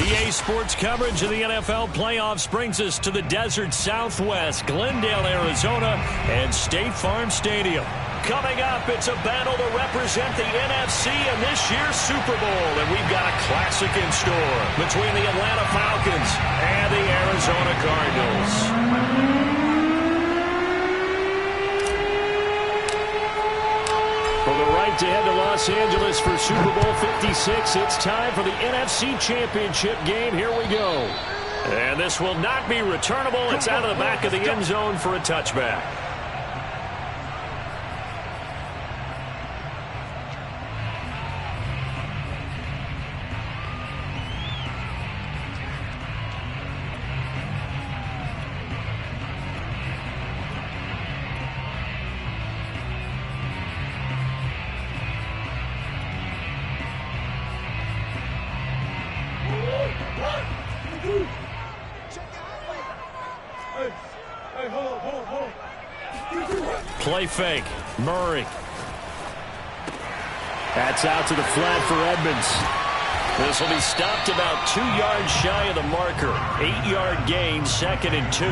EA Sports coverage of the NFL playoffs brings us to the desert Southwest, Glendale, Arizona, and State Farm Stadium. Coming up, it's a battle to represent the NFC in this year's Super Bowl, and we've got a classic in store between the Atlanta Falcons and the Arizona Cardinals. For the right to head to Los Angeles for Super Bowl 56, it's time for the NFC Championship game. Here we go. And this will not be returnable. It's out of the back of the end zone for a touchback. Play fake. Murray. That's out to the flat for Edmonds. This will be stopped about 2 yards shy of the marker. 8-yard gain, 2nd and 2.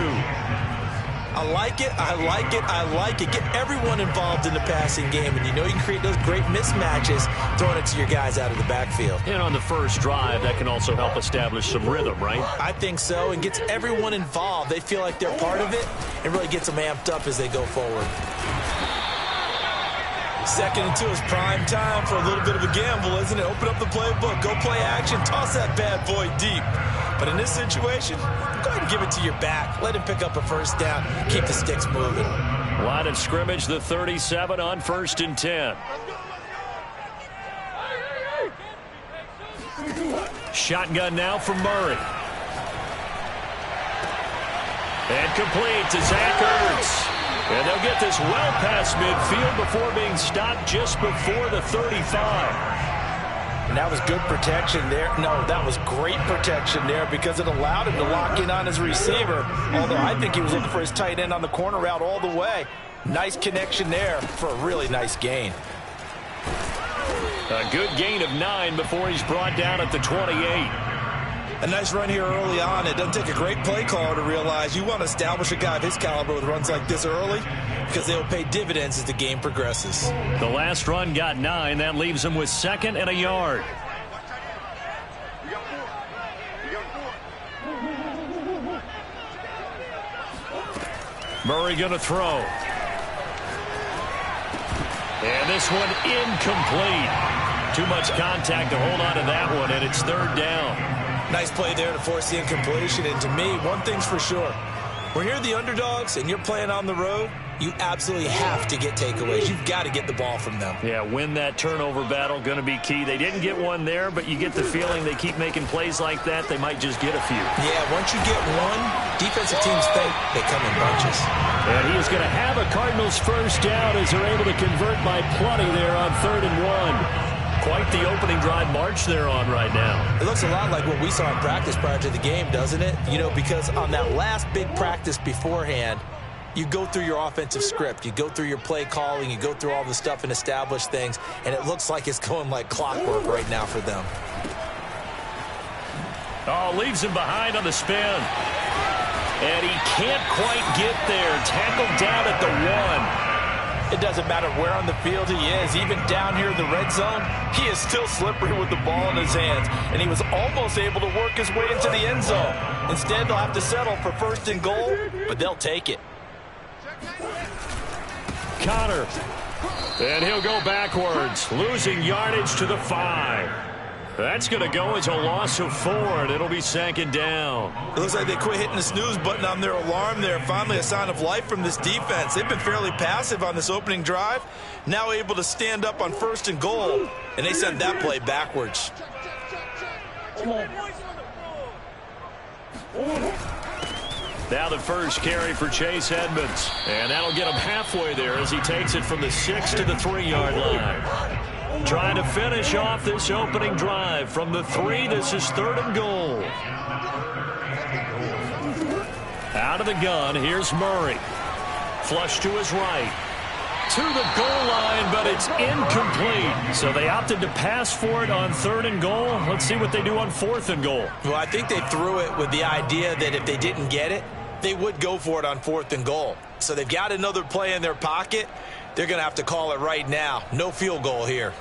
I like it, I like it, I like it. Get everyone involved in the passing game, and you know you can create those great mismatches throwing it to your guys out of the backfield. And on the first drive, that can also help establish some rhythm, right? I think so, and gets everyone involved. They feel like they're part of it, and really gets them amped up as they go forward. 2nd and 2 is prime time for a little bit of a gamble, isn't it? Open up the playbook, go play action, toss that bad boy deep. But in this situation, go ahead and give it to your back. Let him pick up a first down. Keep the sticks moving. Line of scrimmage, the 37 on 1st and 10. Shotgun now from Murray. And complete to Zach Ertz. And they'll get this well past midfield before being stopped just before the 35. And that was good protection there. No, that was great protection there because it allowed him to lock in on his receiver. Although I think he was looking for his tight end on the corner route all the way. Nice connection there for a really nice gain. A good gain of 9 before he's brought down at the 28. A nice run here early on. It doesn't take a great play caller to realize you want to establish a guy of his caliber with runs like this early because they will pay dividends as the game progresses. The last run got 9. That leaves him with 2nd and a yard. Murray going to throw. And this one incomplete. Too much contact to hold on to that one, and it's 3rd down. Nice play there to force the incompletion. And to me, one thing's for sure. When you're the underdogs and you're playing on the road, you absolutely have to get takeaways. You've got to get the ball from them. Yeah, win that turnover battle, going to be key. They didn't get one there, but you get the feeling they keep making plays like that, they might just get a few. Yeah, once you get one, defensive teams think they come in bunches. And he is going to have a Cardinals first down as they're able to convert by plenty there on 3rd and 1. Quite the opening drive march they're on right now. It looks a lot like what we saw in practice prior to the game, doesn't it? You know, because on that last big practice beforehand, you go through your offensive script, you go through your play calling, you go through all the stuff and establish things, and it looks like it's going like clockwork right now for them. Oh, leaves him behind on the spin. And he can't quite get there. Tackled down at the 1. It doesn't matter where on the field he is. Even down here in the red zone, he is still slippery with the ball in his hands. And he was almost able to work his way into the end zone. Instead, they'll have to settle for 1st and goal, but they'll take it. Connor. And he'll go backwards, losing yardage to the 5. That's going to go as a loss of 4, and it'll be 2nd down. It looks like they quit hitting the snooze button on their alarm there. Finally a sign of life from this defense. They've been fairly passive on this opening drive. Now able to stand up on 1st and goal, and they sent that play backwards. Now the first carry for Chase Edmonds. And that'll get him halfway there as he takes it from the 6 to the 3-yard line. Trying to finish off this opening drive from the 3. This is 3rd and goal. Out of the gun, here's Murray. Flush to his right. to the goal line, but it's incomplete. So they opted to pass for it on 3rd and goal. Let's see what they do on 4th and goal. Well, I think they threw it with the idea that if they didn't get it, they would go for it on 4th and goal. So they've got another play in their pocket. They're going to have to call it right now. No field goal here.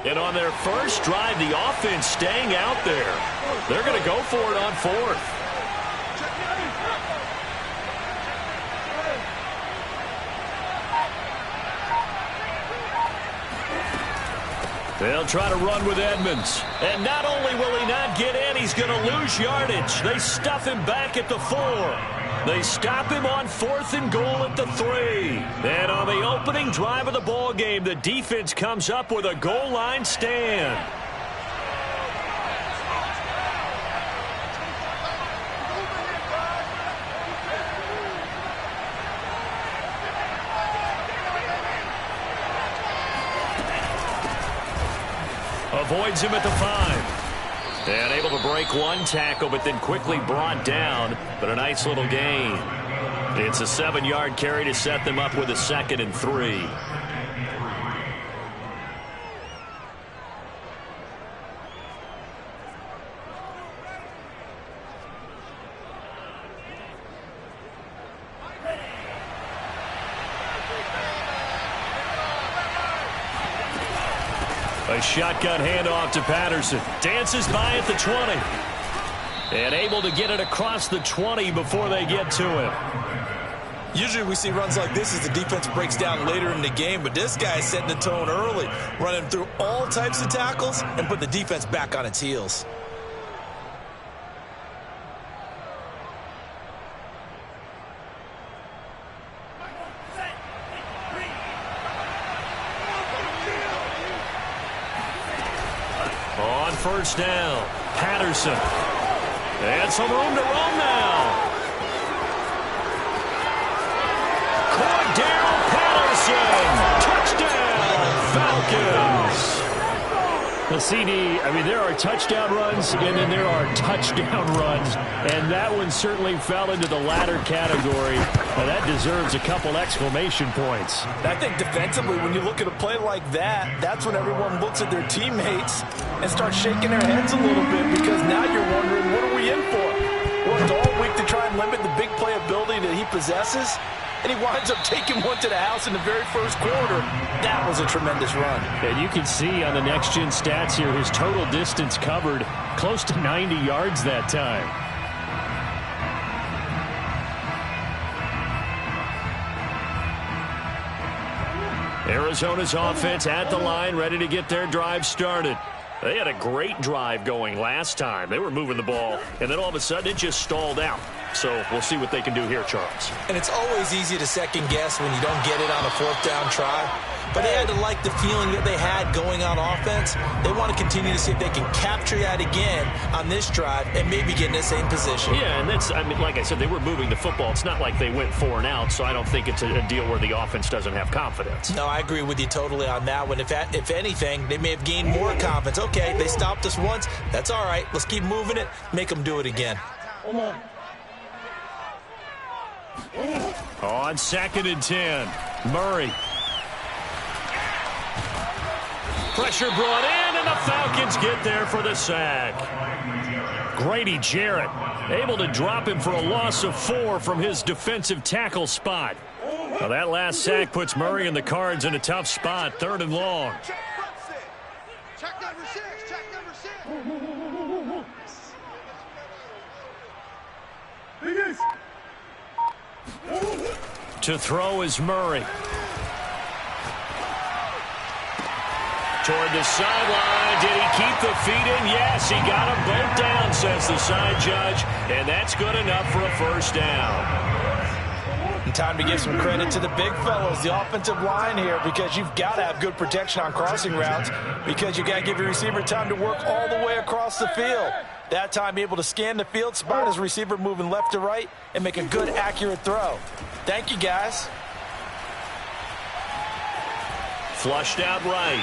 And on their first drive, the offense staying out there. They're going to go for it on 4th. They'll try to run with Edmonds. And not only will he not get in, he's going to lose yardage. They stuff him back at the 4. They stop him on 4th and goal at the 3. And on the opening drive of the ball game, the defense comes up with a goal line stand. Avoids him at the 5. And able to break one tackle, but then quickly brought down. But a nice little gain. It's a 7-yard carry to set them up with a 2nd and 3. A shotgun handoff to Patterson. Dances by at the 20. And able to get it across the 20 before they get to him. Usually we see runs like this as the defense breaks down later in the game, but this guy is setting the tone early, running through all types of tackles and put the defense back on its heels. First down, Patterson. And some room to roam now. Cordell Patterson. Touchdown, Falcons. The CD, I mean, there are touchdown runs, and then there are touchdown runs. And that one certainly fell into the latter category. Now, that deserves a couple exclamation points. I think defensively, when you look at a play like that, that's when everyone looks at their teammates and starts shaking their heads a little bit, because now you're wondering, what are we in for? Worked all week to try and limit the big play ability that he possesses, and he winds up taking one to the house in the very first quarter. That was a tremendous run. And you can see on the next-gen stats here, his total distance covered close to 90 yards that time. Arizona's offense at the line, ready to get their drive started. They had a great drive going last time. They were moving the ball, and then all of a sudden it just stalled out. So we'll see what they can do here, Charles. And it's always easy to second guess when you don't get it on a 4th down try. But they had to like the feeling that they had going on offense. They want to continue to see if they can capture that again on this drive and maybe get in the same position. Yeah, and that's, I mean, like I said, they were moving the football. It's not like they went 4 and out, so I don't think it's a deal where the offense doesn't have confidence. No, I agree with you totally on that one. If anything, they may have gained more confidence. Okay, they stopped us once. That's all right. Let's keep moving it. Make them do it again. On 2nd and 10, Murray. Pressure brought in, and the Falcons get there for the sack. Grady Jarrett able to drop him for a loss of 4 from his defensive tackle spot. Well, that last sack puts Murray and the Cards in a tough spot, 3rd and long. Check number 6. Check number 6. To throw is Murray. Toward the sideline. Did he keep the feet in? Yes, he got them both down, says the side judge. And that's good enough for a first down. And time to give some credit to the big fellows, the offensive line here, because you've got to have good protection on crossing routes, because you got to give your receiver time to work all the way across the field. That time, be able to scan the field, spot his receiver moving left to right, and make a good, accurate throw. Thank you, guys. Flushed out right.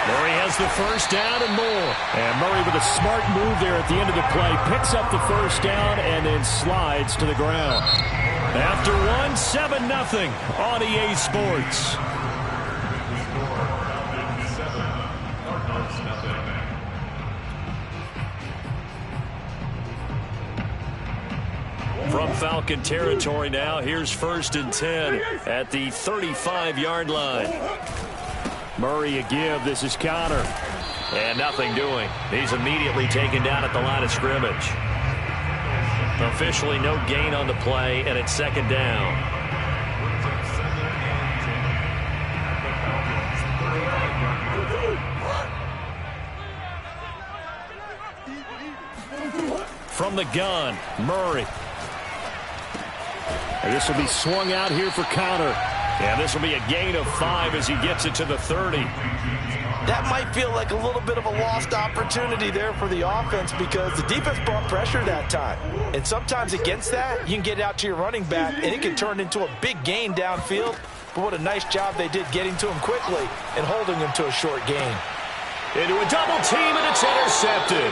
Murray has the first down and more. And Murray with a smart move there at the end of the play. Picks up the first down and then slides to the ground. After one, 7-0 on EA Sports. From Falcon territory now, here's 1st and 10 at the 35-yard line. Murray a give. This is Connor. And nothing doing. He's immediately taken down at the line of scrimmage. Officially no gain on the play, and it's 2nd down. From the gun, Murray. And this will be swung out here for Connor. And this will be a gain of 5 as he gets it to the 30. That might feel like a little bit of a lost opportunity there for the offense because the defense brought pressure that time. And sometimes against that, you can get out to your running back, and it can turn into a big gain downfield. But what a nice job they did getting to him quickly and holding him to a short gain. Into a double team, and it's intercepted.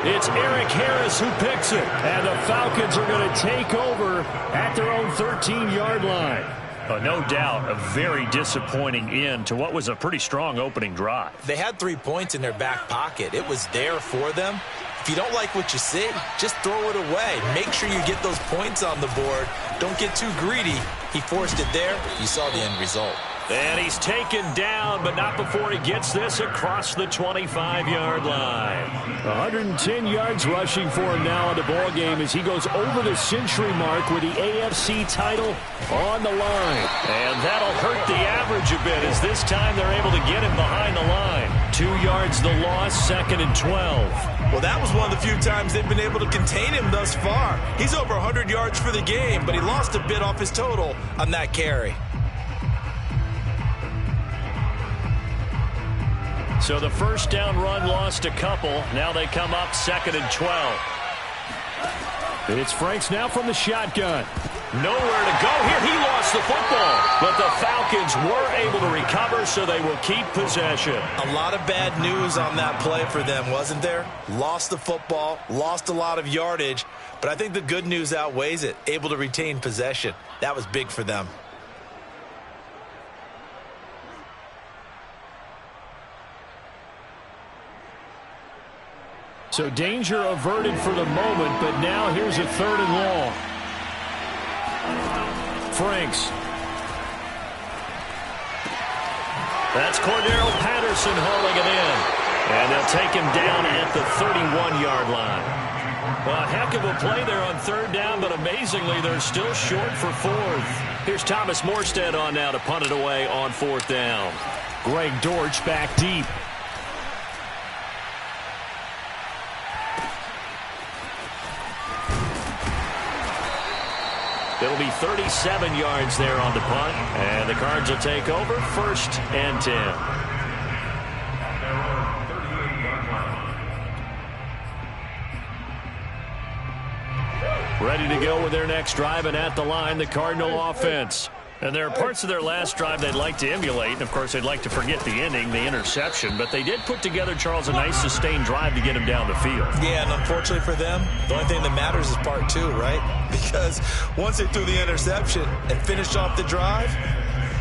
It's Eric Harris who picks it. And the Falcons are going to take over at their own 13-yard line. No doubt a very disappointing end to what was a pretty strong opening drive. They had 3 points in their back pocket. It was there for them. If you don't like what you see, just throw it away. Make sure you get those points on the board. Don't get too greedy. He forced it there. You saw the end result. And he's taken down, but not before he gets this across the 25-yard line. 110 yards rushing for him now in the ballgame as he goes over the century mark with the AFC title on the line. And that'll hurt the average a bit as this time they're able to get him behind the line. 2 yards the loss, 2nd and 12. Well, that was one of the few times they've been able to contain him thus far. He's over 100 yards for the game, but he lost a bit off his total on that carry. So the first down run lost a couple. Now they come up 2nd and 12. It's Franks now from the shotgun. Nowhere to go here. He lost the football. But the Falcons were able to recover, so they will keep possession. A lot of bad news on that play for them, wasn't there? Lost the football, lost a lot of yardage. But I think the good news outweighs it. Able to retain possession. That was big for them. So danger averted for the moment, but now here's a 3rd and long. Franks. That's Cordero Patterson hauling it in. And they'll take him down at the 31-yard line. Well, a heck of a play there on 3rd down, but amazingly, they're still short for 4th. Here's Thomas Morstead on now to punt it away on 4th down. Greg Dortch back deep. It'll be 37 yards there on the punt. And the Cards will take over 1st and 10. Ready to go with their next drive, and at the line, the Cardinal offense. And there are parts of their last drive they'd like to emulate. Of course, they'd like to forget the ending, the interception. But they did put together, Charles, a nice sustained drive to get him down the field. Yeah, and unfortunately for them, the only thing that matters is part 2, right? Because once they threw the interception and finished off the drive,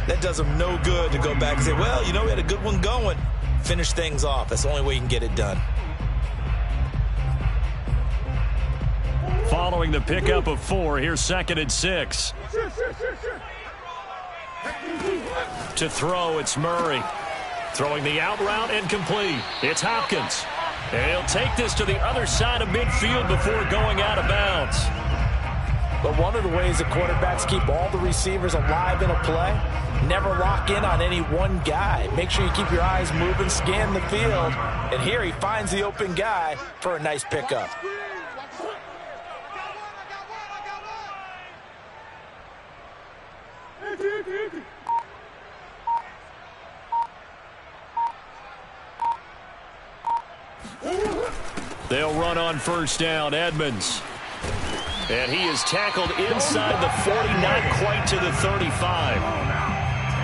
that does them no good to go back and say, well, you know, we had a good one going. Finish things off. That's the only way you can get it done. Following the pickup of 4, here's 2nd and 6. To throw, it's Murray. Throwing the out route and complete. It's Hopkins. And he'll take this to the other side of midfield before going out of bounds. But one of the ways that quarterbacks keep all the receivers alive in a play, never lock in on any one guy. Make sure you keep your eyes moving, scan the field. And here he finds the open guy for a nice pickup. They'll run on 1st down, Edmonds. And he is tackled inside the 40, not quite to the 35.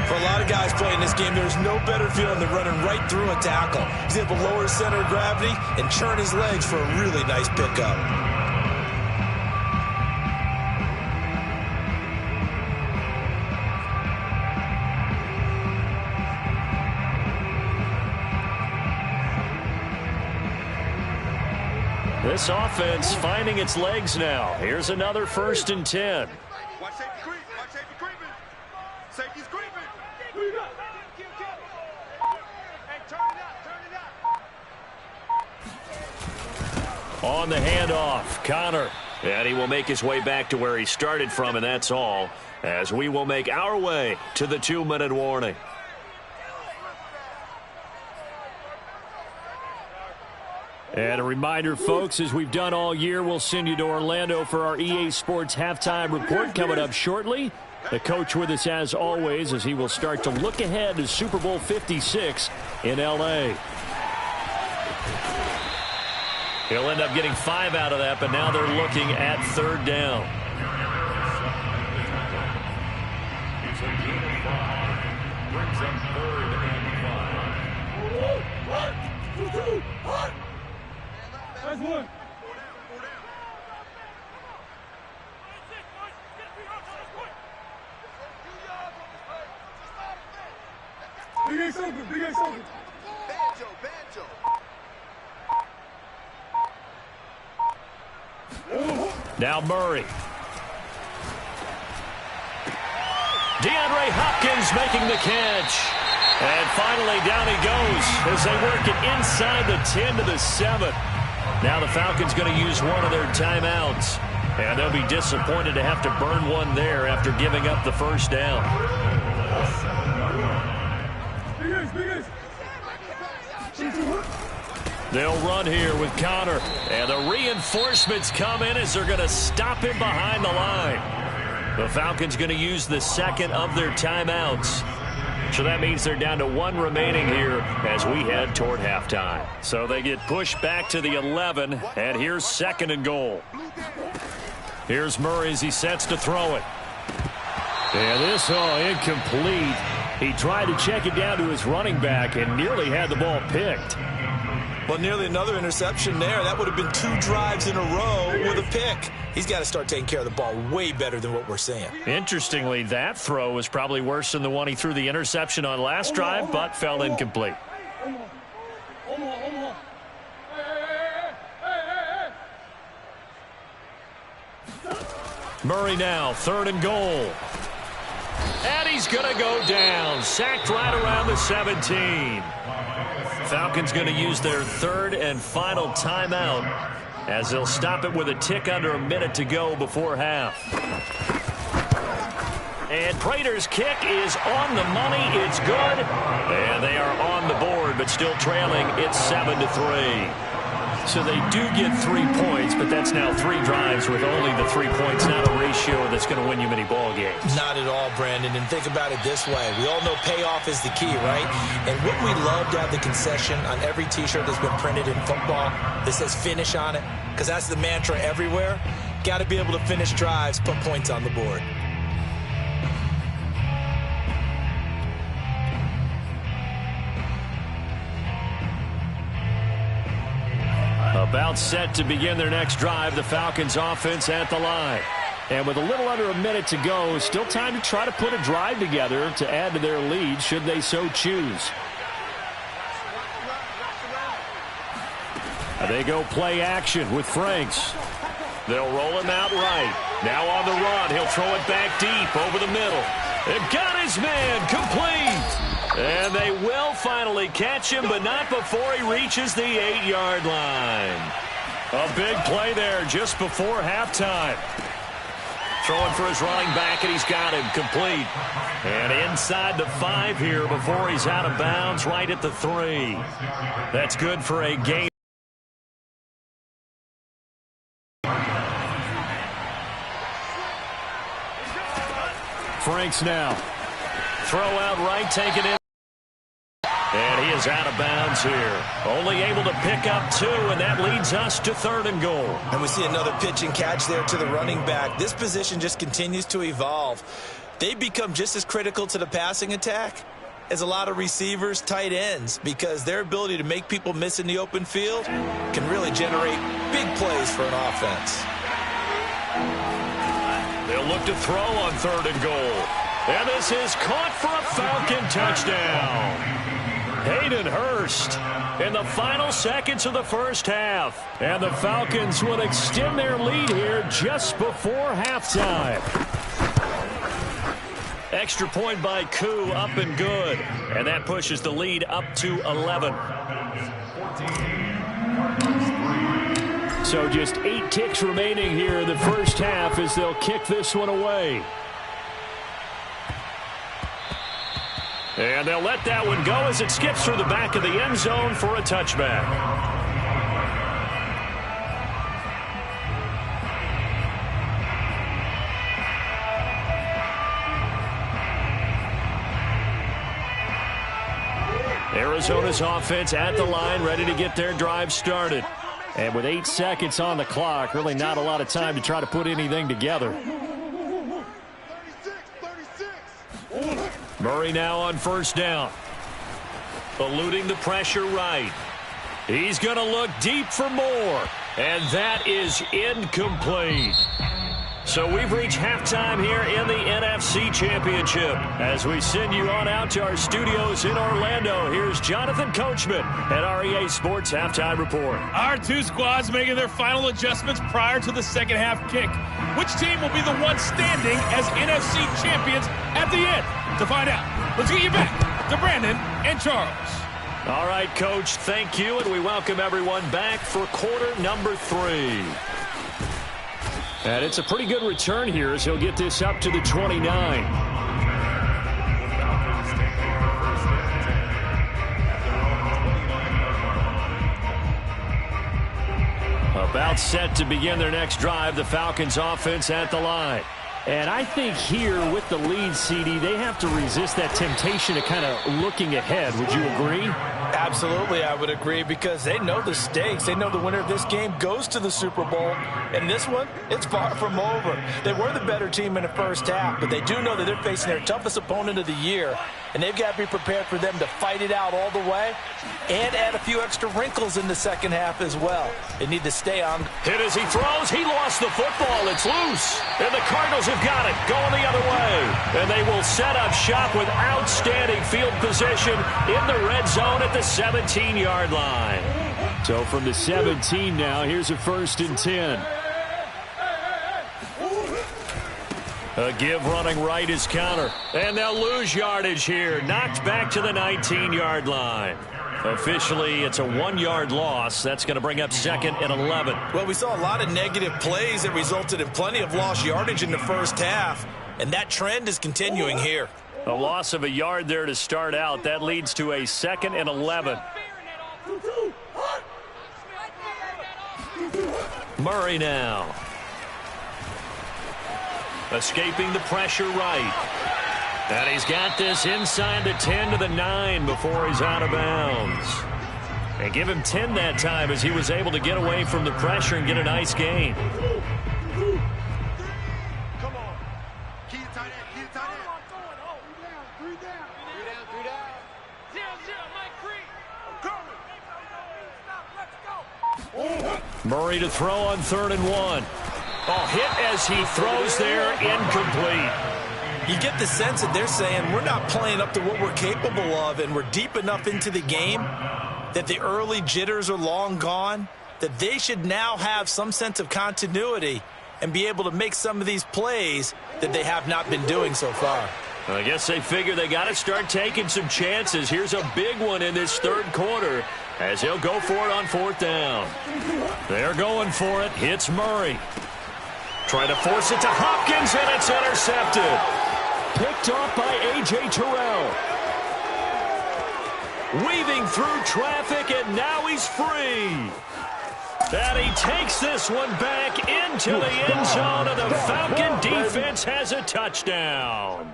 For a lot of guys playing this game, there's no better feeling than running right through a tackle. He's able to lower his center of gravity and churn his legs for a really nice pickup. This offense finding its legs now. Here's another 1st and 10. Watch safety creep. Watch safety creeping. Safety's creeping. Hey, turn it up. On the handoff, Connor. And he will make his way back to where he started from, and that's all, as we will make our way to the 2-minute warning. And a reminder, folks, as we've done all year, we'll send you to Orlando for our EA Sports halftime report coming up shortly. The coach with us, as always, as he will start to look ahead to Super Bowl 56 in L.A. He'll end up getting 5 out of that, but now they're looking at 3rd down. Brings up 3rd and 5. That's one. Big Ace open, Big Ace open. Banjo. Now Murray. DeAndre Hopkins making the catch. And finally down he goes as they work it inside the 10 to the 7. Now the Falcons going to use one of their timeouts. And they'll be disappointed to have to burn one there after giving up the 1st down. They'll run here with Connor. And the reinforcements come in as they're going to stop him behind the line. The Falcons going to use the 2nd of their timeouts. So that means they're down to 1 remaining here as we head toward halftime. So they get pushed back to the 11, and here's 2nd and goal. Here's Murray as he sets to throw it. And this, incomplete. He tried to check it down to his running back and nearly had the ball picked. Well, nearly another interception there. That would have been 2 drives in a row with a pick. He's got to start taking care of the ball way better than what we're seeing. Interestingly, that throw was probably worse than the one he threw the interception on last drive, but fell incomplete. Murray now, 3rd and goal. And he's going to go down. Sacked right around the 17. Falcons going to use their 3rd and final timeout as they'll stop it with a tick under a minute to go before half. And Prater's kick is on the money. It's good. And they are on the board, but still trailing. It's 7-3. So they do get 3 points, but that's now 3 drives with only the 3 points, not a ratio that's going to win you many ball games. Not at all, Brandon. And think about it this way. We all know payoff is the key, right? And wouldn't we love to have the concession on every T-shirt that's been printed in football that says finish on it? Because that's the mantra everywhere. Got to be able to finish drives, put points on the board. About set to begin their next drive, the Falcons offense at the line. And with a little under a minute to go, still time to try to put a drive together to add to their lead should they so choose. They go play action with Franks. They'll roll him out right. Now on the run, he'll throw it back deep over the middle. They've got his man complete. And they will finally catch him, but not before he reaches the 8-yard line. A big play there just before halftime. Throwing for his running back, and he's got him complete. And inside the 5 here before he's out of bounds, right at the 3. That's good for a gain. Franks now. Throw out right, taken in. And he is out of bounds here. Only able to pick up 2, and that leads us to 3rd and goal. And we see another pitch and catch there to the running back. This position just continues to evolve. they become just as critical to the passing attack as a lot of receivers, tight ends, because their ability to make people miss in the open field can really generate big plays for an offense. They'll look to throw on 3rd and goal. And this is caught for a Falcon touchdown. Hayden Hurst in the final seconds of the first half. And the Falcons will extend their lead here just before halftime. Extra point by Koo, up and good. And that pushes the lead up to 11. So just 8 ticks remaining here in the first half as they'll kick this one away. And they'll let that one go as it skips through the back of the end zone for a touchback. Arizona's offense at the line, ready to get their drive started. And with 8 seconds on the clock, really not a lot of time to try to put anything together. 36. Murray now on 1st down. Eluding the pressure right. He's going to look deep for more. And that is incomplete. So we've reached halftime here in the NFC Championship. As we send you on out to our studios in Orlando, here's Jonathan Coachman at REA Sports Halftime Report. Our 2 squads making their final adjustments prior to the second half kick. Which team will be the one standing as NFC champions at the end? To find out, let's get you back to Brandon and Charles. All right, Coach, thank you, and we welcome everyone back for quarter number 3. And it's a pretty good return here as he'll get this up to the 29. About set to begin their next drive, the Falcons offense at the line. And I think here with the lead, CD, they have to resist that temptation of kind of looking ahead. Would you agree? Absolutely, I would agree, because they know the stakes. They know the winner of this game goes to the Super Bowl. And this one, it's far from over. They were the better team in the first half, but they do know that they're facing their toughest opponent of the year. And they've got to be prepared for them to fight it out all the way and add a few extra wrinkles in the second half as well. They need to stay on. Hit as he throws. He lost the football. It's loose. And the Cardinals have got it going the other way. And they will set up shop with outstanding field position in the red zone at the 17-yard line. So from the 17 now, here's a 1st and 10. A give running right is counter. And they'll lose yardage here. Knocked back to the 19-yard line. Officially, it's a 1-yard loss. That's going to bring up 2nd and 11. Well, we saw a lot of negative plays that resulted in plenty of lost yardage in the first half. And that trend is continuing here. A loss of a yard there to start out. That leads to a 2nd and 11. Murray now. Escaping the pressure right. And he's got this inside the 10 to the 9 before he's out of bounds. And give him 10 that time as he was able to get away from the pressure and get a nice gain. Come on. Key to tight end. Key to tight end. 3 down. 3 down. 0-0, Mike Creed. Murray to throw on 3rd and 1. Oh, hit as he throws there, incomplete. You get the sense that they're saying we're not playing up to what we're capable of, and we're deep enough into the game that the early jitters are long gone, that they should now have some sense of continuity and be able to make some of these plays that they have not been doing so far. I guess they figure they got to start taking some chances. Here's a big one in this 3rd quarter as he'll go for it on 4th down. They're going for it. Hits Murray. Trying to force it to Hopkins, and it's intercepted. Picked off by A.J. Terrell. Weaving through traffic, and now he's free. And he takes this one back into the end zone, and the Falcon defense has a touchdown.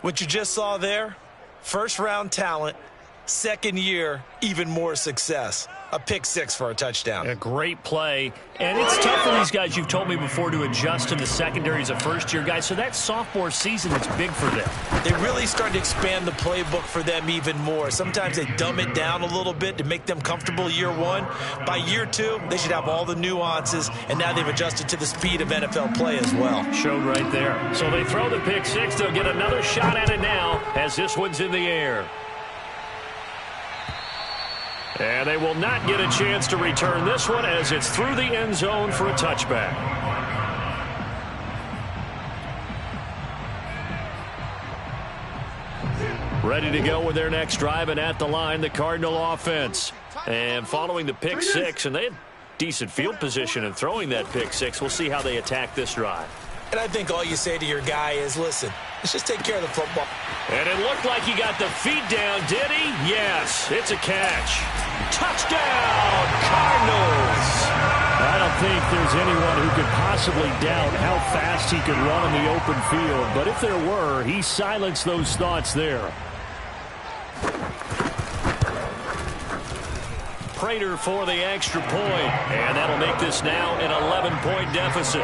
What you just saw there, 1st-round talent, 2nd year, even more success. A pick six for a touchdown. A great play. And it's tough for these guys, you've told me before, to adjust to the secondary as a first-year guy. So that sophomore season is big for them. They really start to expand the playbook for them even more. Sometimes they dumb it down a little bit to make them comfortable year one. By year two, they should have all the nuances, and now they've adjusted to the speed of NFL play as well. Showed right there. So they throw the pick six. They'll get another shot at it now as this one's in the air. And they will not get a chance to return this one as it's through the end zone for a touchback. Ready to go with their next drive, and at the line, the Cardinal offense. And following the pick six, and they had decent field position in throwing that pick six. We'll see how they attack this drive. And I think all you say to your guy is, listen, let's just take care of the football. And it looked like he got the feet down, did he? Yes, it's a catch. Touchdown, Cardinals! I don't think there's anyone who could possibly doubt how fast he could run in the open field. But if there were, he silenced those thoughts there. Prater for the extra point. And that'll make this now an 11-point deficit.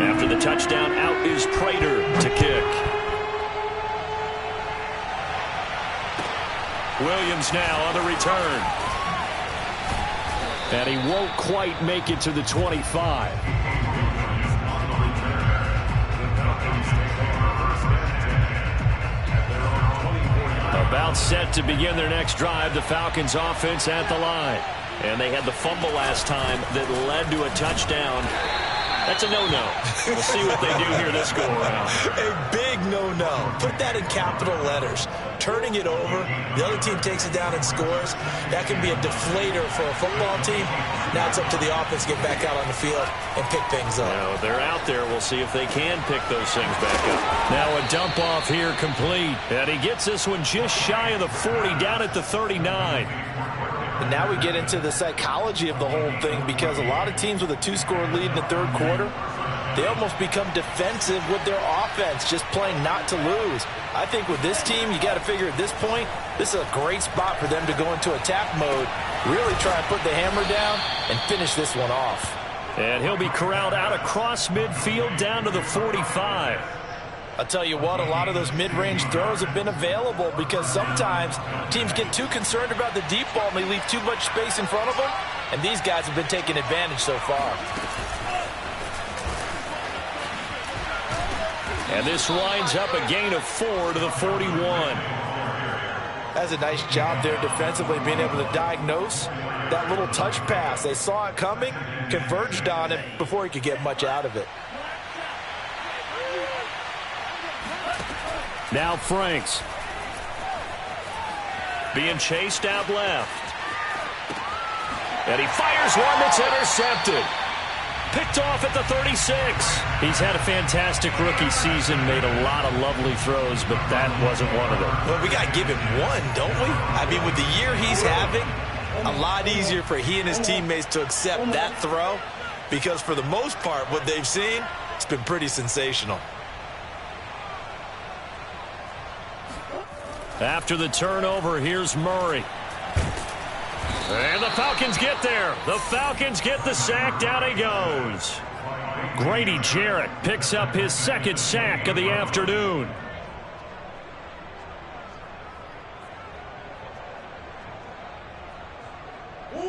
After the touchdown, out is Prater to kick. Williams now on the return. And he won't quite make it to the 25. About set to begin their next drive, the Falcons offense at the line. And they had the fumble last time that led to a touchdown. That's a no-no. We'll see what they do here this go-around. A big no-no. Put that in capital letters. Turning it over, the other team takes it down and scores. That can be a deflator for a football team. Now it's up to the offense to get back out on the field and pick things up. Now they're out there. We'll see if they can pick those things back up. Now a dump-off here complete. And he gets this one just shy of the 40, down at the 39. And now we get into the psychology of the whole thing, because a lot of teams with a two-score lead in the third quarter, they almost become defensive with their offense, just playing not to lose. I think with this team, you got to figure at this point, this is a great spot for them to go into attack mode, really try and put the hammer down and finish this one off. And he'll be corralled out across midfield down to the 45. I'll tell you what, a lot of those mid-range throws have been available, because sometimes teams get too concerned about the deep ball and they leave too much space in front of them, and these guys have been taking advantage so far. And this winds up a gain of 4 to the 41. That's a nice job there defensively, being able to diagnose that little touch pass. They saw it coming, converged on it before he could get much out of it. Now Franks. Being chased out left. And he fires one that's intercepted. Picked off at the 36. He's had a fantastic rookie season, made a lot of lovely throws, but that wasn't one of them. Well, we got to give him one, don't we? I mean, with the year he's having, a lot easier for he and his teammates to accept that throw, because for the most part, what they've seen, it's been pretty sensational. After the turnover, here's Murray. And the Falcons get there. The Falcons get the sack. Down he goes. Grady Jarrett picks up his second sack of the afternoon.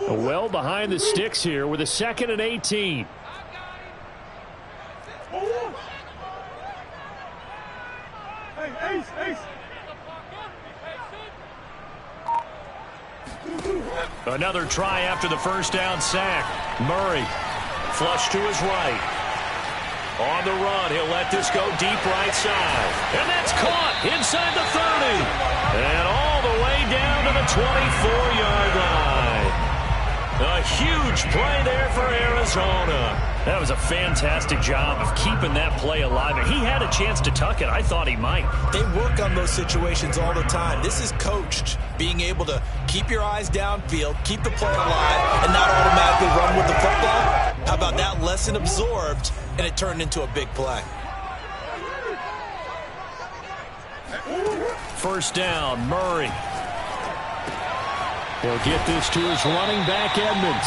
Well behind the sticks here with a 2nd and 18. Hey, Ace. Another try after the first down sack. Murray, flush to his right. On the run, he'll let this go deep right side. And that's caught inside the 30. And all the way down to the 24-yard line. A huge play there for Arizona. That was a fantastic job of keeping that play alive. And he had a chance to tuck it. I thought he might. They work on those situations all the time. This is coached, being able to keep your eyes downfield, keep the play alive, and not automatically run with the football. How about that lesson absorbed, and it turned into a big play? First down, Murray. He'll get this to his running back, Edmonds.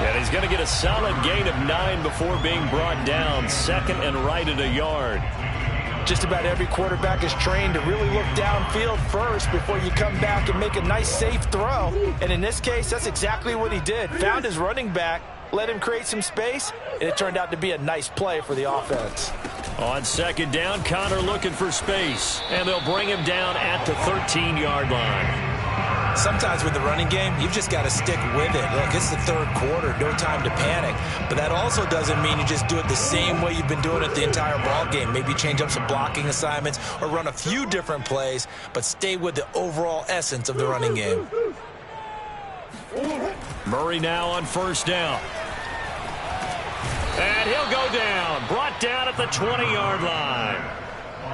And he's going to get a solid gain of 9 before being brought down. Second and right at a yard. Just about every quarterback is trained to really look downfield first before you come back and make a nice, safe throw. And in this case, that's exactly what he did. Found his running back, let him create some space, and it turned out to be a nice play for the offense. On second down, Connor looking for space. And they'll bring him down at the 13-yard line. Sometimes with the running game, you've just got to stick with it. Look, it's the third quarter, no time to panic. But that also doesn't mean you just do it the same way you've been doing it the entire ball game. Maybe change up some blocking assignments or run a few different plays, but stay with the overall essence of the running game. Murray now on first down. And he'll go down. Brought down at the 20-yard line.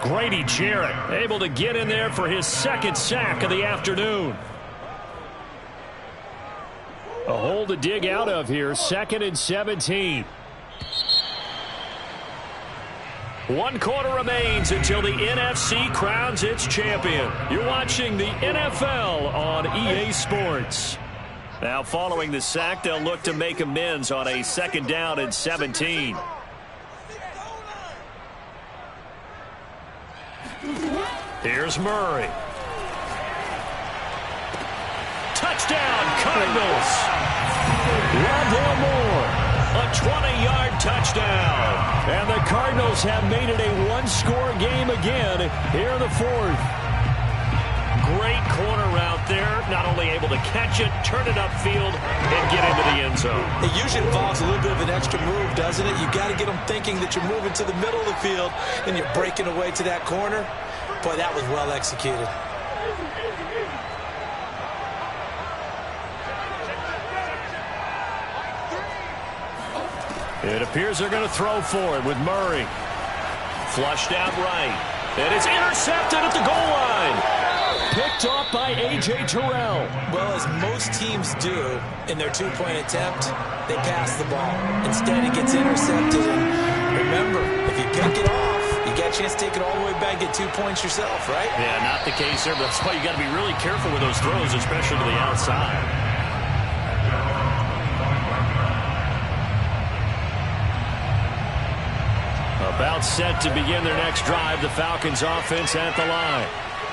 Grady Jarrett able to get in there for his second sack of the afternoon. A hole to dig out of here. 2nd and 17. 1 quarter remains until the NFC crowns its champion. You're watching the NFL on EA Sports. Now following the sack, they'll look to make amends on a 2nd down and 17. Here's Murray. Touchdown, Cardinals. Rondale Moore, a 20-yard touchdown. And the Cardinals have made it a one-score game again here in the 4th. Great corner route there. Not only able to catch it, turn it upfield, and get into the end zone. It usually involves a little bit of an extra move, doesn't it? You've got to get them thinking that you're moving to the middle of the field and you're breaking away to that corner. Boy, that was well executed. It appears they're going to throw for it with Murray. Flushed out right. And it's intercepted at the goal line. Picked off by A.J. Terrell. Well, as most teams do in their two-point attempt, they pass the ball. Instead, it gets intercepted. And remember, if you pick it off, you got a chance to take it all the way back, get 2 points yourself, right? Yeah, not the case there, but that's why you got to be really careful with those throws, especially to the outside. About set to begin their next drive, the Falcons offense at the line.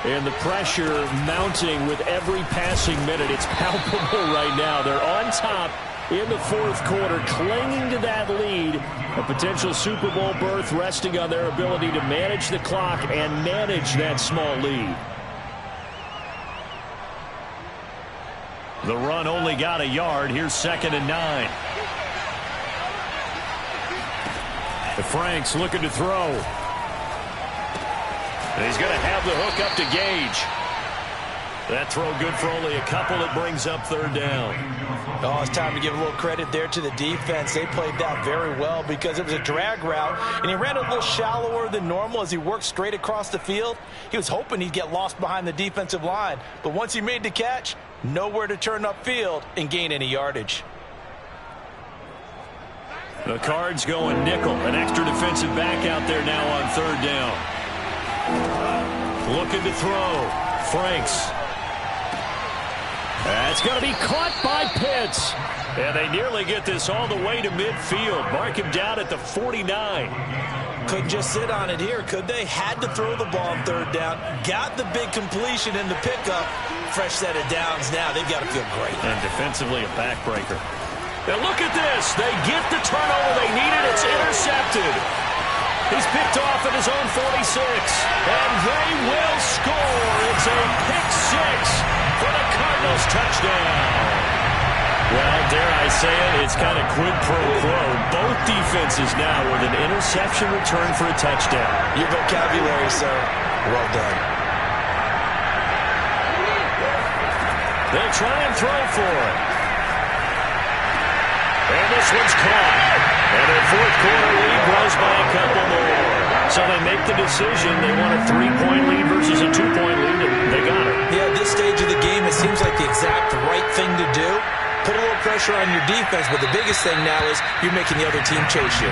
And the pressure mounting with every passing minute. It's palpable right now. They're on top in the 4th quarter, clinging to that lead. A potential Super Bowl berth resting on their ability to manage the clock and manage that small lead. The run only got a yard. Here's 2nd and 9. The Franks looking to throw. And he's going to have the hook up to Gage. That throw good for only a couple. It brings up 3rd down. Oh, it's time to give a little credit there to the defense. They played that very well because it was a drag route, and he ran a little shallower than normal as he worked straight across the field. He was hoping he'd get lost behind the defensive line, but once he made the catch, nowhere to turn upfield and gain any yardage. The Cards going nickel. An extra defensive back out there now on 3rd down. Looking to throw. Franks. That's going to be caught by Pitts. And they nearly get this all the way to midfield. Mark him down at the 49. Couldn't just sit on it here, could they? Had to throw the ball on 3rd down. Got the big completion in the pickup. Fresh set of downs now. They've got to feel great. And defensively a backbreaker. And look at this. They get the turnover they needed. It's intercepted. He's picked off at his own 46. And they will score. It's a pick 6 for the Cardinals touchdown. Well, dare I say it, it's kind of quid pro quo. Both defenses now with an interception return for a touchdown. Your vocabulary, sir. Well done. They'll try and throw for it. And this one's caught. And their 4th quarter lead grows by a couple more. So they make the decision. They want a 3-point lead versus a 2-point lead, and they got it. Yeah, at this stage of the game, it seems like the exact right thing to do. Put a little pressure on your defense, but the biggest thing now is you're making the other team chase you.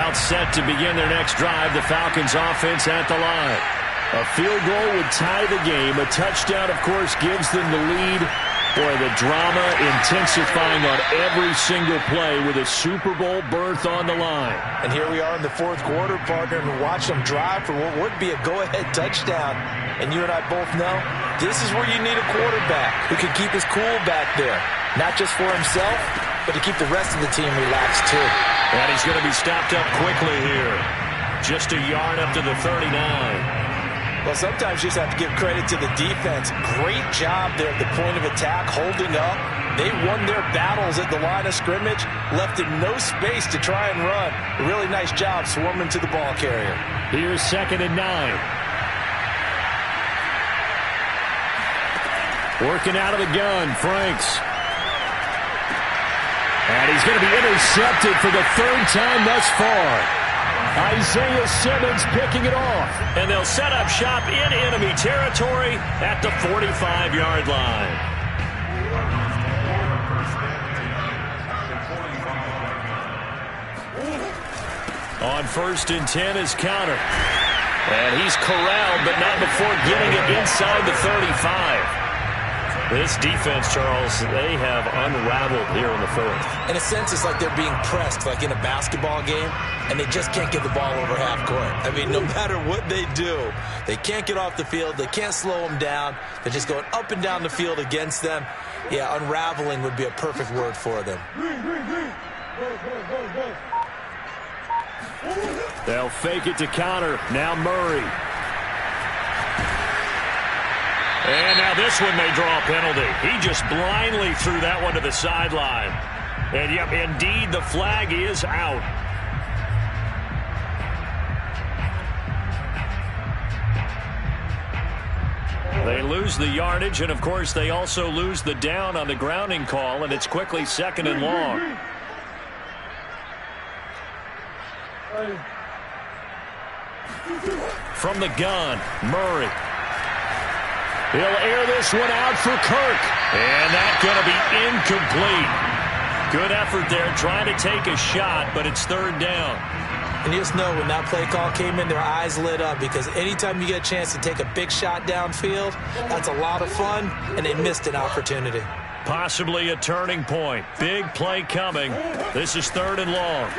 About set to begin their next drive, the Falcons offense at the line. A field goal would tie the game. A touchdown, of course, gives them the lead. Boy, the drama intensifying on every single play with a Super Bowl berth on the line. And here we are in the fourth quarter, partner, and watch them drive for what would be a go-ahead touchdown. And you and I both know this is where you need a quarterback who can keep his cool back there. Not just for himself, but to keep the rest of the team relaxed, too. And he's going to be stopped up quickly here. Just a yard up to the 39. Well, sometimes you just have to give credit to the defense. Great job there at the point of attack, holding up. They won their battles at the line of scrimmage, left in no space to try and run. A really nice job swarming to the ball carrier. Here's 2nd and 9. Working out of the gun, Franks. And he's going to be intercepted for the 3rd time thus far. Isaiah Simmons picking it off. And they'll set up shop in enemy territory at the 45-yard line. On 1st and 10 is Counter. And he's corralled, but not before getting it inside the 35. This defense, Charles, they have unraveled here in the 4th. In a sense, it's like they're being pressed, like in a basketball game, and they just can't get the ball over half court. I mean, no matter what they do, they can't get off the field. They can't slow them down. They're just going up and down the field against them. Yeah, unraveling would be a perfect word for them. They'll fake it to Counter. Now Murray. And now this one may draw a penalty. He just blindly threw that one to the sideline. And, yep, indeed, the flag is out. They lose the yardage, and, of course, they also lose the down on the grounding call, and it's quickly 2nd and long. From the gun, Murray. He'll air this one out for Kirk. And that's going to be incomplete. Good effort there trying to take a shot, but it's 3rd down. And you just know when that play call came in, their eyes lit up because anytime you get a chance to take a big shot downfield, that's a lot of fun, and they missed an opportunity. Possibly a turning point. Big play coming. This is 3rd and long.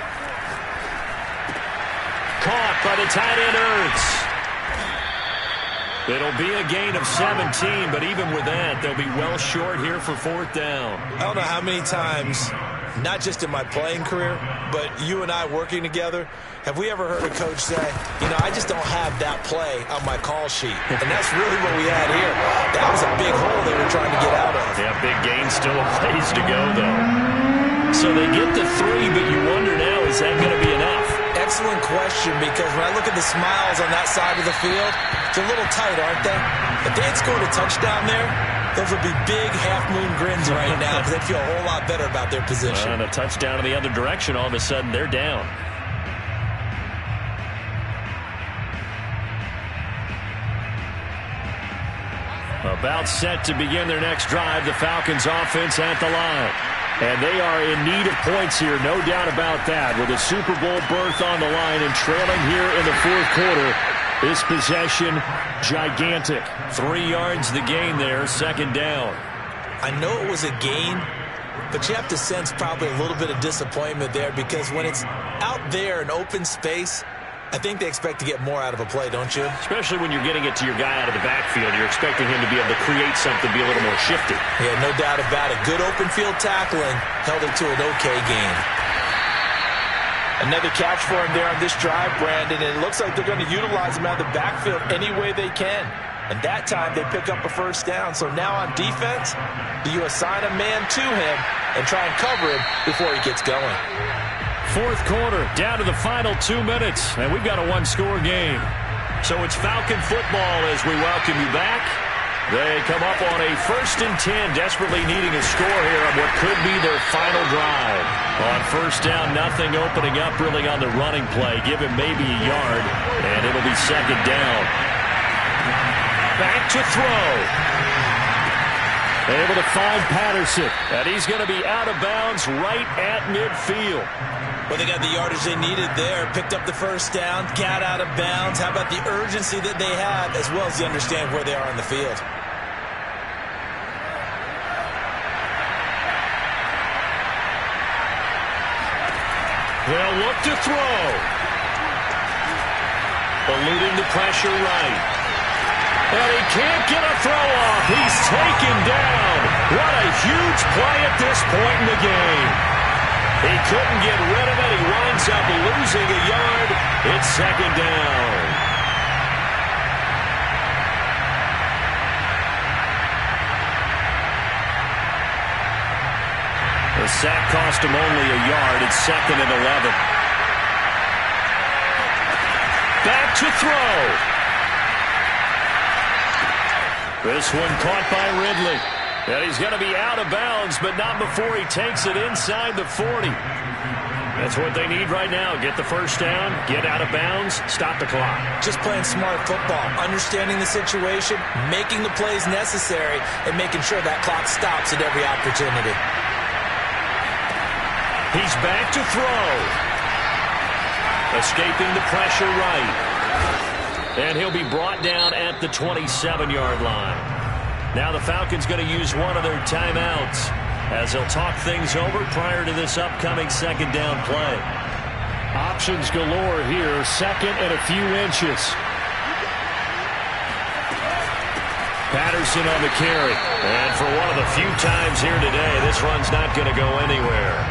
Caught by the tight end Ertz. It'll be a gain of 17, but even with that, they'll be well short here for 4th down. I don't know how many times, not just in my playing career, but you and I working together, have we ever heard a coach say, you know, I just don't have that play on my call sheet. And that's really what we had here. That was a big hole they were trying to get out of. Yeah, big gain, still a ways to go, though. So they get the 3, but you wonder now, is that going to be enough? Excellent question, because when I look at the smiles on that side of the field, it's a little tight, aren't they? If they had scored a touchdown there, those would be big half-moon grins right now because they'd feel a whole lot better about their position. And a touchdown in the other direction, all of a sudden they're down. About set to begin their next drive, the Falcons offense at the line. And they are in need of points here, no doubt about that. With a Super Bowl berth on the line and trailing here in the 4th quarter, this possession gigantic. 3 yards the gain there, 2nd down. I know it was a gain, but you have to sense probably a little bit of disappointment there because when it's out there in open space, I think they expect to get more out of a play, don't you? Especially when you're getting it to your guy out of the backfield. You're expecting him to be able to create something, be a little more shifty. Yeah, no doubt about it. Good open field tackling held it to an okay gain. Another catch for him there on this drive, Brandon, and it looks like they're going to utilize him out of the backfield any way they can. And that time they pick up a 1st down. So now on defense, do you assign a man to him and try and cover him before he gets going? 4th quarter, down to the final 2 minutes, and we've got a 1-score game. So it's Falcon football as we welcome you back. They come up on a 1st and 10, desperately needing a score here on what could be their final drive. On 1st down, nothing opening up really on the running play. Give him maybe a yard, and it'll be 2nd down. Back to throw. Able to find Patterson, and he's going to be out of bounds right at midfield. Well, they got the yardage they needed there, picked up the first down, got out of bounds. How about the urgency that they have, as well as the understanding where they are on the field? They'll look to throw. Eluding the pressure right. And he can't get a throw off. He's taken down. What a huge play at this point in the game. He couldn't get rid of it. He winds up losing a yard. It's second down. The sack cost him only a yard. It's second and 11. Back to throw. This one caught by Ridley. And he's going to be out of bounds, but not before he takes it inside the 40. That's what they need right now. Get the first down, get out of bounds, stop the clock. Just playing smart football, understanding the situation, making the plays necessary, and making sure that clock stops at every opportunity. He's back to throw. Escaping the pressure right. And he'll be brought down at the 27-yard line. Now the Falcons going to use one of their timeouts as they'll talk things over prior to this upcoming second down play. Options galore here, second and a few inches. Patterson on the carry. And for one of the few times here today, this run's not going to go anywhere.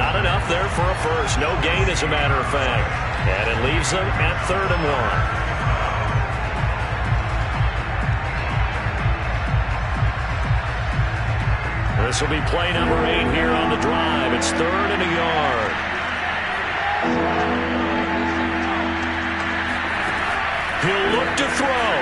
Not enough there for a first. No gain, as a matter of fact. And it leaves them at 3rd and 1. This will be play number 8 here on the drive. It's 3rd and a yard. He'll look to throw.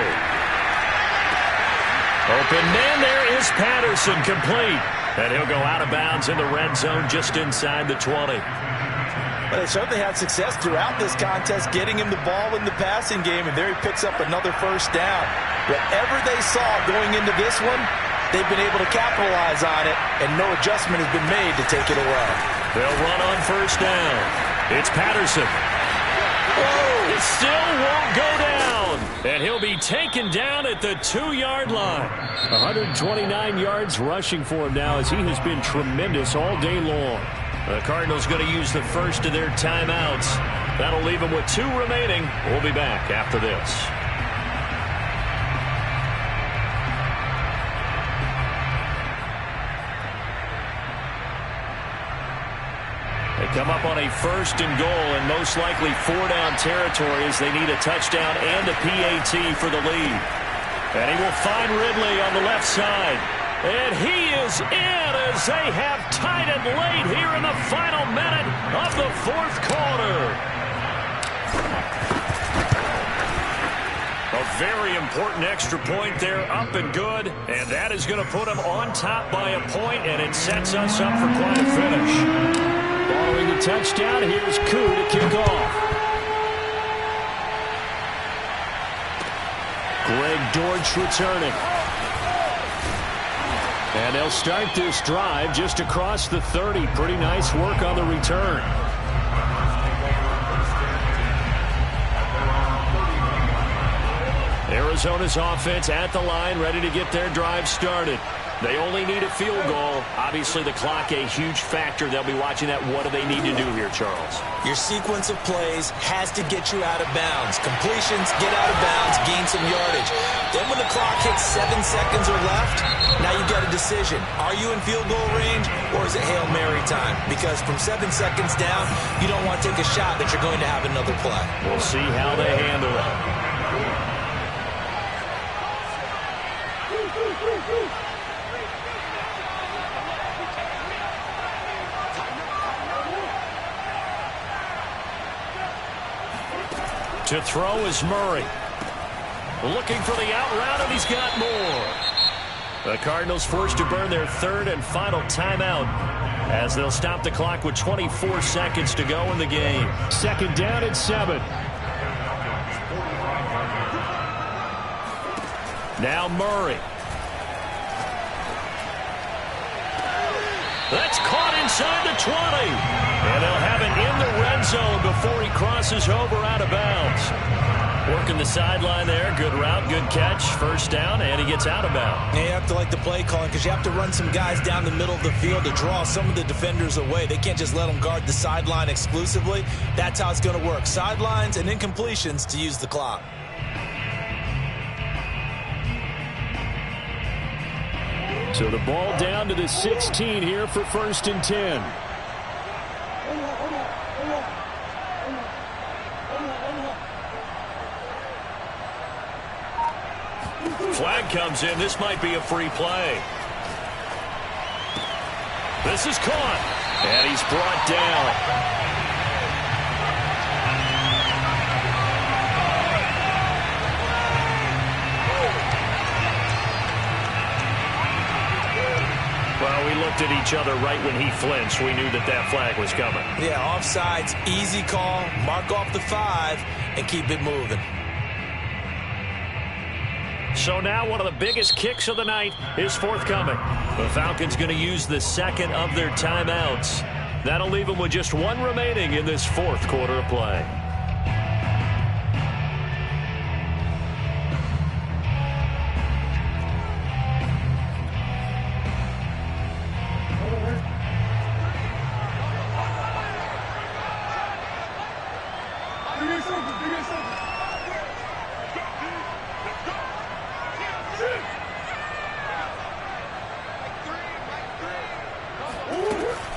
Open man there is Patterson, complete. And he'll go out of bounds in the red zone just inside the 20. Well, they certainly had success throughout this contest, getting him the ball in the passing game, and there he picks up another first down. Whatever they saw going into this one, they've been able to capitalize on it, and no adjustment has been made to take it away. They'll run on first down. It's Patterson. Whoa! It still won't go down. And he'll be taken down at the 2-yard line. 129 yards rushing for him now, as he has been tremendous all day long. The Cardinals going to use the first of their timeouts. That'll leave them with 2 remaining. We'll be back after this. They come up on a 1st and goal, and most likely 4-down territory as they need a touchdown and a PAT for the lead. And he will find Ridley on the left side. And he is in as they have tied it late here in the final minute of the 4th quarter. A very important extra point there, up and good. And that is going to put them on top by a point, and it sets us up for quite a finish. Following the touchdown, here's Koo to kick off. Greg Dortch returning. And they'll start this drive just across the 30. Pretty nice work on the return. Arizona's offense at the line, ready to get their drive started. They only need a field goal. Obviously, the clock a huge factor. They'll be watching that. What do they need to do here, Charles? Your sequence of plays has to get you out of bounds. Completions, get out of bounds, gain some yardage. Then when the clock hits 7 seconds or left, now you've got a decision. Are you in field goal range, or is it Hail Mary time? Because from 7 seconds down, you don't want to take a shot that you're going to have another play. We'll see how they handle it. To throw is Murray. Looking for the out route, and he's got more. The Cardinals forced to burn their 3rd and final timeout as they'll stop the clock with 24 seconds to go in the game. 2nd down and 7. Now Murray. That's caught inside the 20. And they'll have it in the red zone before he crosses over out of bounds. Working the sideline there. Good route, good catch. First down, and he gets out of bounds. Yeah, you have to like the play calling because you have to run some guys down the middle of the field to draw some of the defenders away. They can't just let them guard the sideline exclusively. That's how it's going to work. Sidelines and incompletions to use the clock. So the ball down to the 16 here for 1st and 10. Flag comes in. This might be a free play. This is caught. And he's brought down. Well, we looked at each other right when he flinched. We knew that that flag was coming. Yeah, offsides, easy call. Mark off the 5 and keep it moving. So now one of the biggest kicks of the night is forthcoming. The Falcons going to use the second of their timeouts. That'll leave them with just one remaining in this 4th quarter of play.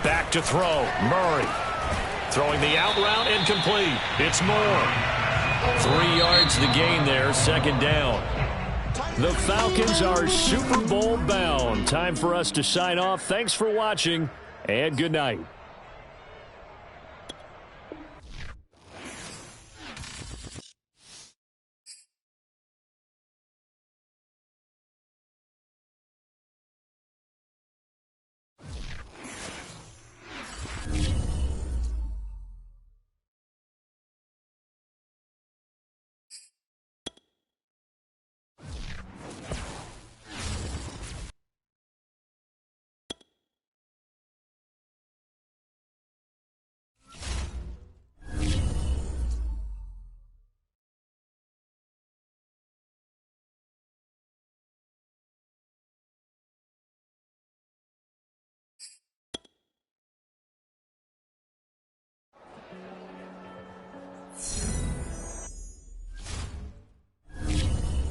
Back to throw. Murray. Throwing the out route incomplete. It's Moore. 3 yards the gain there. 2nd down. The Falcons are Super Bowl bound. Time for us to sign off. Thanks for watching, and good night.